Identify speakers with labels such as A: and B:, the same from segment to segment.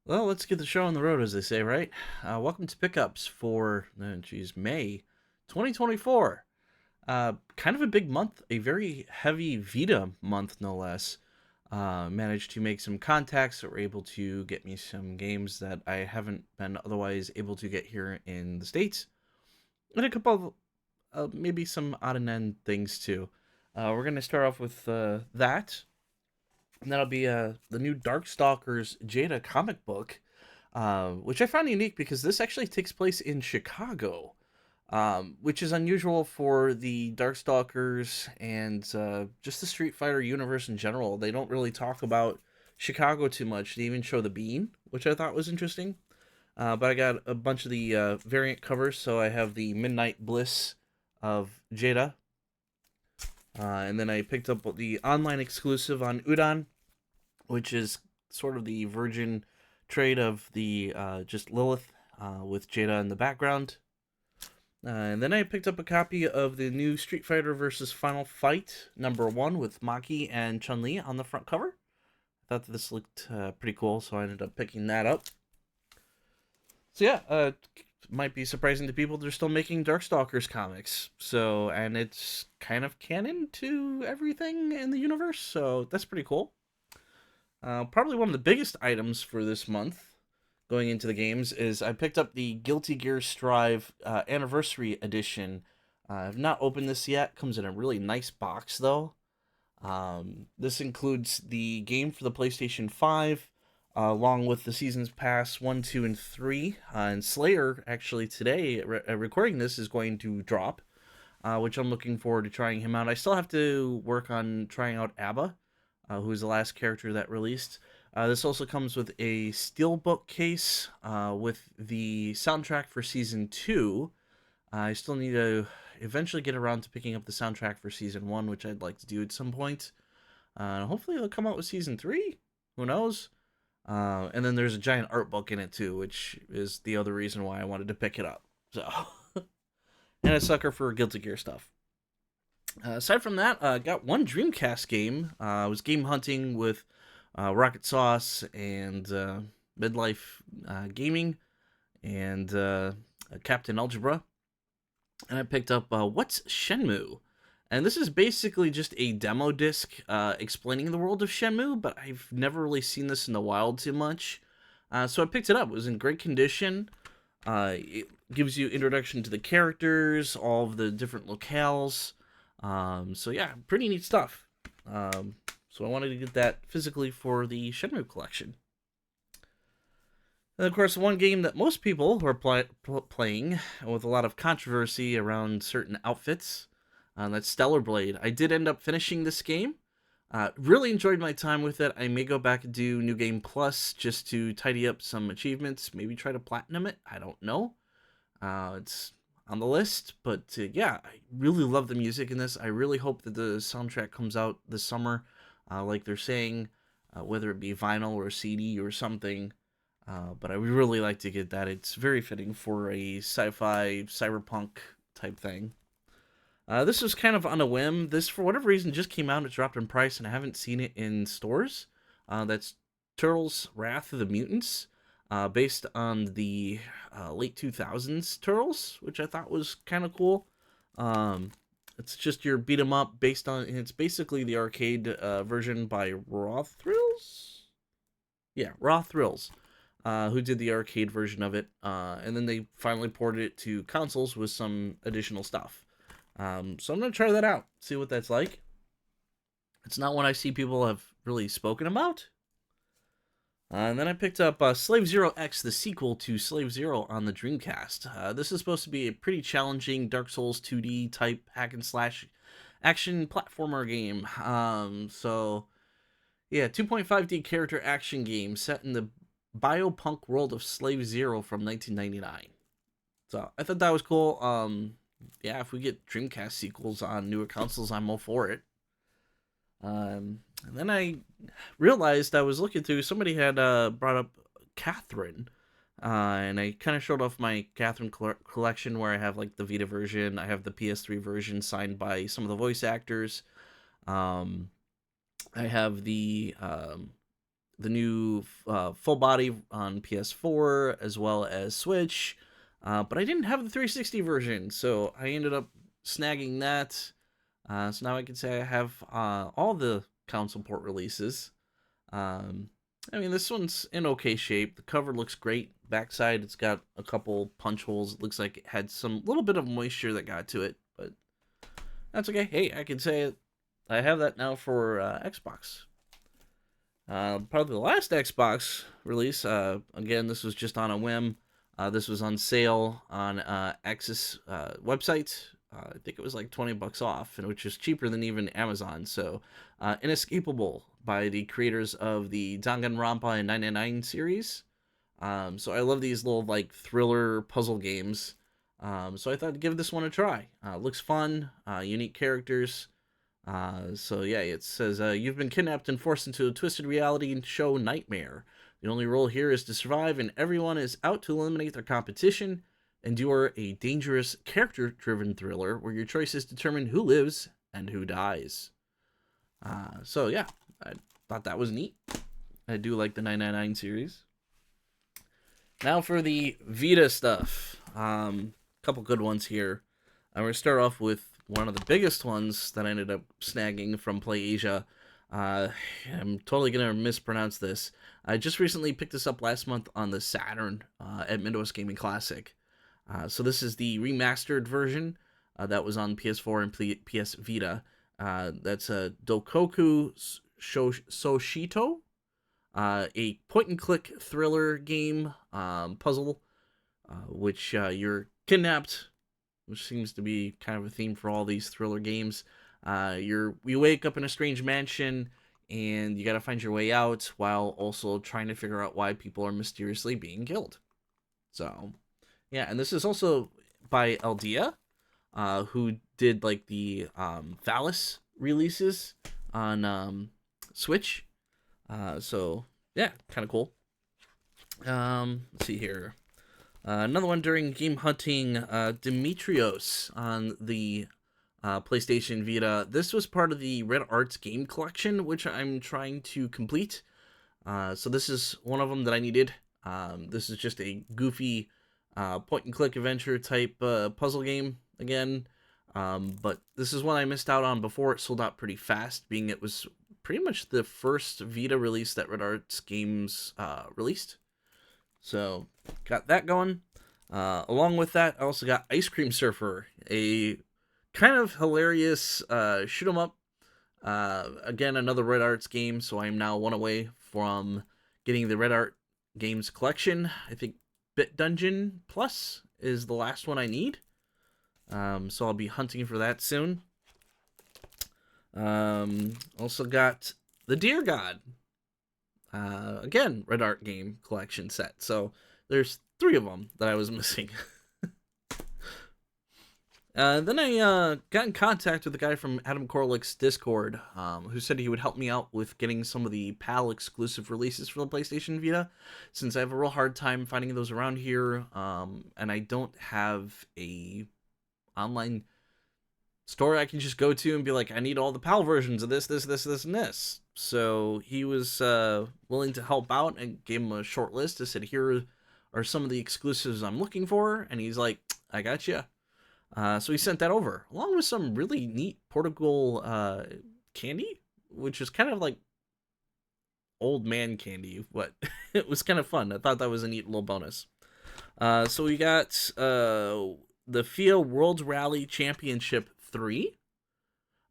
A: Well, let's get the show on the road, as they say, right? Welcome to Pickups for, May 2024. Kind of a big month, a very heavy Vita month, no less. Managed to make some contacts that were able to get me some games that I haven't been otherwise able to get here in the States. And a couple of maybe some odd and end things, too. We're going to start off with that. And that'll be the new Darkstalkers Jada comic book, which I found unique because this actually takes place in Chicago, which is unusual for the Darkstalkers and just the Street Fighter universe in general. They don't really talk about Chicago too much. They even show the bean, which I thought was interesting. But I got a bunch of the variant covers, so I have the Midnight Bliss of Jada. And then I picked up the online exclusive on Udon, which is sort of the virgin trade of the just Lilith with Jada in the background. And then I picked up a copy of the new Street Fighter vs. Final Fight #1 with Maki and Chun Li on the front cover. I thought that this looked pretty cool, so I ended up picking that up. So yeah, might be surprising to people they're still making Darkstalkers comics. So, and it's kind of canon to everything in the universe, so that's pretty cool. Probably one of the biggest items for this month going into the games is I picked up the Guilty Gear Strive Anniversary Edition. I've not opened this yet. Comes in a really nice box, though. This includes the game for the PlayStation 5, along with the Seasons Pass 1, 2, and 3. And Slayer, actually, today, recording this, is going to drop, which I'm looking forward to trying him out. I still have to work on trying out ABBA, who is the last character that released. This also comes with a steelbook case with the soundtrack for Season 2. I still need to eventually get around to picking up the soundtrack for Season 1, which I'd like to do at some point. Hopefully they'll come out with Season 3. Who knows? And then there's a giant art book in it, too, which is the other reason why I wanted to pick it up. So, and a sucker for Guilty Gear stuff. Aside from that, got one Dreamcast game. I was game hunting with Rocket Sauce and Midlife Gaming and Captain Algebra. And I picked up What's Shenmue? And this is basically just a demo disc explaining the world of Shenmue, but I've never really seen this in the wild too much. So I picked it up. It was in great condition. It gives you introduction to the characters, all of the different locales. So yeah, pretty neat stuff. So I wanted to get that physically for the Shenmue collection. And of course, one game that most people who are playing with a lot of controversy around certain outfits, that's Stellar Blade. I did end up finishing this game. Really enjoyed my time with it. I may go back and do New Game Plus just to tidy up some achievements. Maybe try to platinum it. I don't know. It's on the list, but yeah, I really love the music in this. I really hope that the soundtrack comes out this summer, like they're saying, whether it be vinyl or CD or something. But I would really like to get that. It's very fitting for a sci-fi cyberpunk type thing. This was kind of on a whim. This, for whatever reason, just came out. It dropped in price, and I haven't seen it in stores. That's Turtles: Wrath of the Mutants, based on the late 2000s Turtles, which I thought was kind of cool. It's just your beat 'em up based on. It's basically the arcade version by Raw Thrills. Yeah, Raw Thrills, who did the arcade version of it, and then they finally ported it to consoles with some additional stuff. So I'm gonna try that out, see what that's like. It's not one I see people have really spoken about. And then I picked up Slave Zero X, the sequel to Slave Zero on the Dreamcast. This is supposed to be a pretty challenging Dark Souls 2D type hack and slash action platformer game. So yeah, 2.5D character action game set in the biopunk world of Slave Zero from 1999. So I thought that was cool. Yeah, if we get Dreamcast sequels on newer consoles, I'm all for it. And then I realized I was looking through, somebody had brought up Catherine. And I kind of showed off my Catherine collection where I have like the Vita version, I have the PS3 version signed by some of the voice actors. I have the the new full body on PS4 as well as Switch, but I didn't have the 360 version, so I ended up snagging that. So now I can say I have all the console port releases. I mean, this one's in okay shape. The cover looks great. Backside, it's got a couple punch holes. It looks like it had some little bit of moisture that got to it, but that's okay. Hey, I can say it. I have that now for Xbox. Probably the last Xbox release. Again, this was just on a whim. This was on sale on Axis website. I think it was like $20 off, and which is cheaper than even Amazon. So, Inescapable by the creators of the Danganronpa and 999 series. So I love these little like thriller puzzle games. So I thought I'd give this one a try. Looks fun, unique characters. So yeah, it says, you've been kidnapped and forced into a twisted reality show nightmare. The only role here is to survive, and everyone is out to eliminate their competition. And you are a dangerous, character-driven thriller where your choices determine who lives and who dies. So yeah, I thought that was neat. I do like the 999 series. Now for the Vita stuff. Couple good ones here. I'm going to start off with one of the biggest ones that I ended up snagging from PlayAsia. I'm totally going to mispronounce this. I just recently picked this up last month on the Saturn at Midwest Gaming Classic. So this is the remastered version that was on PS4 and PS Vita. That's a Dokoku Soshito, a point-and-click thriller game puzzle, which you're kidnapped, which seems to be kind of a theme for all these thriller games. You wake up in a strange mansion, and you gotta find your way out while also trying to figure out why people are mysteriously being killed. So, yeah, and this is also by Eldia, who did like the Valis releases on Switch. So yeah, kind of cool. Let's see here. Another one during Game Hunting, Demetrios on the PlayStation Vita. This was part of the Red Arts game collection, which I'm trying to complete. So this is one of them that I needed. This is just a goofy point-and-click adventure type puzzle game again. But this is one I missed out on before. It sold out pretty fast, being it was pretty much the first Vita release that Red Arts Games released. So, got that going. Along with that, I also got Ice Cream Surfer, a kind of hilarious shoot 'em up. Again, another Red Arts game, so I'm now one away from getting the Red Art Games collection. I think Bit Dungeon Plus is the last one I need. So I'll be hunting for that soon. Also got the Deer God. Again, Red Art game collection set. So there's 3 of them that I was missing. Then I got in contact with the guy from Adam Korlick's Discord, who said he would help me out with getting some of the PAL exclusive releases for the PlayStation Vita, since I have a real hard time finding those around here, and I don't have a online store I can just go to and be like, I need all the PAL versions of this, and this. So he was willing to help out and gave him a short list. I said, here are some of the exclusives I'm looking for, and he's like, I got you. So he sent that over, along with some really neat Portugal candy, which is kind of like old man candy, but it was kind of fun. I thought that was a neat little bonus. So we got the FIA World Rally Championship 3.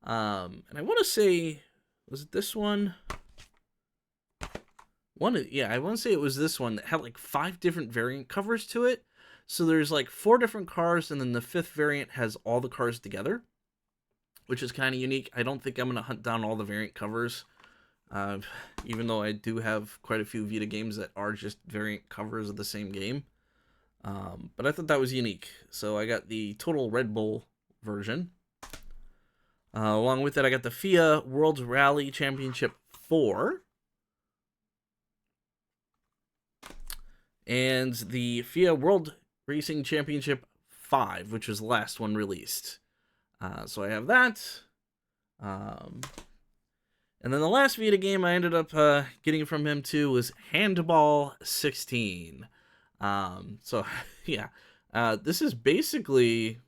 A: And I want to say, was it this one? Yeah, I want to say it was this one that had like 5 different variant covers to it. So there's like 4 different cars, and then the 5th variant has all the cars together, which is kind of unique. I don't think I'm going to hunt down all the variant covers, even though I do have quite a few Vita games that are just variant covers of the same game. But I thought that was unique. So I got the Total Red Bull version. Along with that, I got the FIA World Rally Championship 4. And the FIA World Racing Championship 5, which was the last one released. So I have that. And then the last Vita game I ended up getting from him too was Handball 16. So yeah, this is basically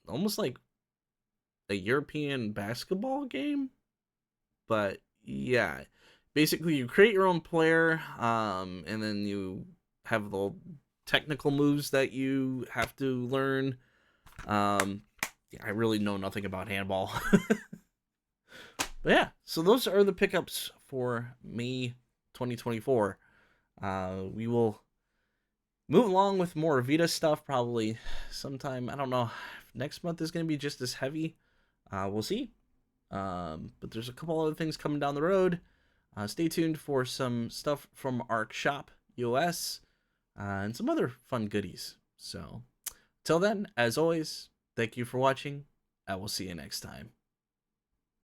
A: almost like a European basketball game, but yeah, basically you create your own player, and then you have the technical moves that you have to learn. Yeah, I really know nothing about handball. But yeah, so those are the pickups for May 2024. We will move along with more Vita stuff probably sometime. I don't know if next month is going to be just as heavy. We'll see. But there's a couple other things coming down the road. Stay tuned for some stuff from Arc Shop US and some other fun goodies. So, till then, as always, thank you for watching. I will see you next time.